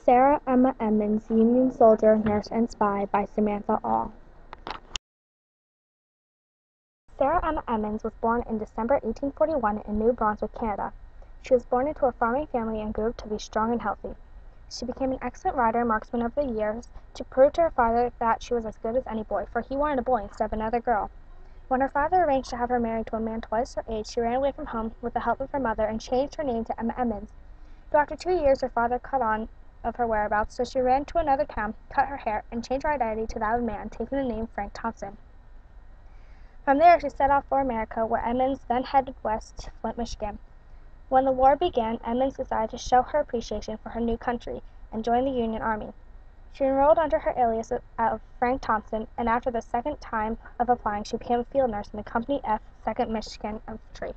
SamA Edmonds, Union Soldier, Nurse, and Spy by Samantha All. SamA Edmonds was born in December 1841 in New Brunswick, Canada. She was born into a farming family and grew up to be strong and healthy. She became an excellent rider and marksman over the years to prove to her father that she was as good as any boy, for he wanted a boy instead of another girl. When her father arranged to have her married to a man twice her age, she ran away from home with the help of her mother and changed her name to SamA Edmonds. But after 2 years, her father caught on of her whereabouts, so she ran to another town, cut her hair, and changed her identity to that of a man, taking the name Frank Thompson. From there, she set off for America, where Edmonds then headed west to Flint, Michigan. When the war began, Edmonds decided to show her appreciation for her new country and joined the Union Army. She enrolled under her alias of Frank Thompson, and after the second time of applying, she became a field nurse in the Company F, 2nd Michigan Infantry.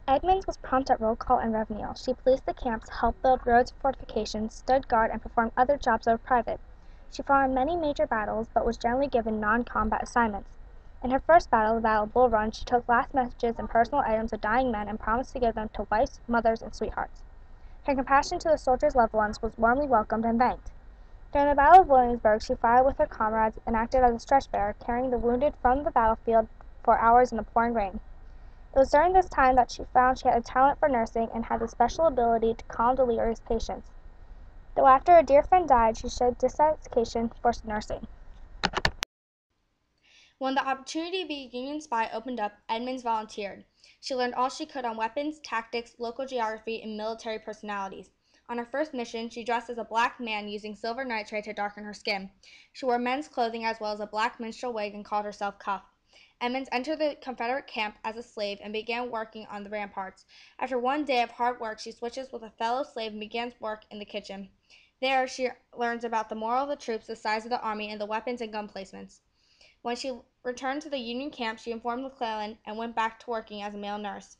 Edmonds was prompt at roll call and revenue. She policed the camps, helped build roads and fortifications, stood guard, and performed other jobs that were private. She fought in many major battles, but was generally given non-combat assignments. In her first battle, the Battle of Bull Run, she took last messages and personal items of dying men and promised to give them to wives, mothers, and sweethearts. Her compassion to the soldiers' loved ones was warmly welcomed and thanked. During the Battle of Williamsburg, she fired with her comrades and acted as a stretcher-bearer, carrying the wounded from the battlefield for hours in the pouring rain. It was during this time that she found she had a talent for nursing and had the special ability to calm delirious patients. Though after a dear friend died, she showed dissatisfaction for nursing. When the opportunity to be a Union spy opened up, Edmonds volunteered. She learned all she could on weapons, tactics, local geography, and military personalities. On her first mission, she dressed as a black man using silver nitrate to darken her skin. She wore men's clothing as well as a black minstrel wig and called herself Cuff. Edmonds entered the Confederate camp as a slave and began working on the ramparts. After one day of hard work, she switches with a fellow slave and begins work in the kitchen. There, she learns about the morale of the troops, the size of the army, and the weapons and gun placements. When she returned to the Union camp, she informed McClellan and went back to working as a male nurse.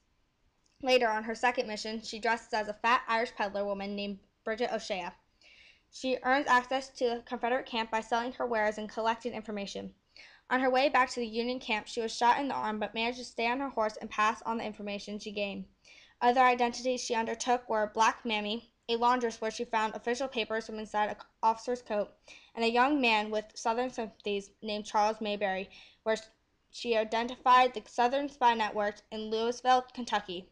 Later, on her second mission, she dresses as a fat Irish peddler woman named Bridget O'Shea. She earns access to the Confederate camp by selling her wares and collecting information. On her way back to the Union camp, she was shot in the arm but managed to stay on her horse and pass on the information she gained. Other identities she undertook were Black Mammy, a laundress where she found official papers from inside an officer's coat, and a young man with Southern sympathies named Charles Mayberry, where she identified the Southern Spy Network in Louisville, Kentucky.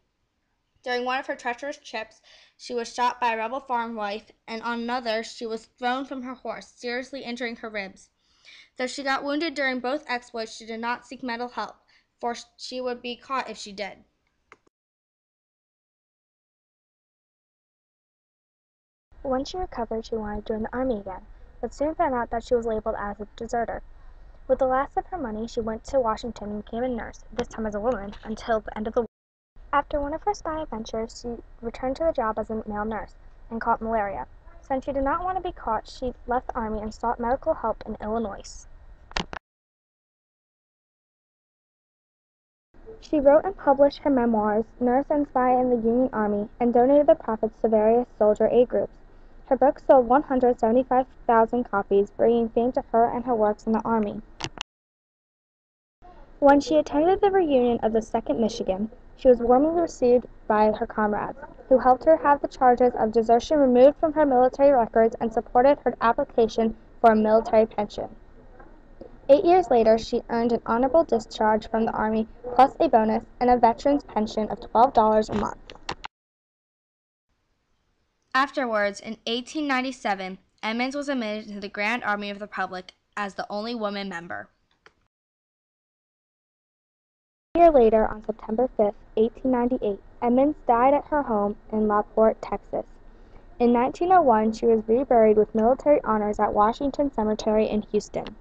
During one of her treacherous trips, she was shot by a rebel farm wife, and on another she was thrown from her horse, seriously injuring her ribs. Though she got wounded during both exploits, she did not seek medical help, for she would be caught if she did. When she recovered, she wanted to join the army again, but soon found out that she was labeled as a deserter. With the last of her money, she went to Washington and became a nurse, this time as a woman, until the end of the war. After one of her spy adventures, she returned to the job as a male nurse and caught malaria. Since she did not want to be caught, she left the army and sought medical help in Illinois. She wrote and published her memoirs, Nurse and Spy in the Union Army, and donated the profits to various soldier aid groups. Her book sold 175,000 copies, bringing fame to her and her works in the Army. When she attended the reunion of the 2nd Michigan, she was warmly received by her comrades, who helped her have the charges of desertion removed from her military records and supported her application for a military pension. 8 years later, she earned an honorable discharge from the Army, plus a bonus and a veteran's pension of $12 a month. Afterwards, in 1897, Edmonds was admitted into the Grand Army of the Republic as the only woman member. A year later, on September 5, 1898, Edmonds died at her home in La Porte, Texas. In 1901, she was reburied with military honors at Washington Cemetery in Houston.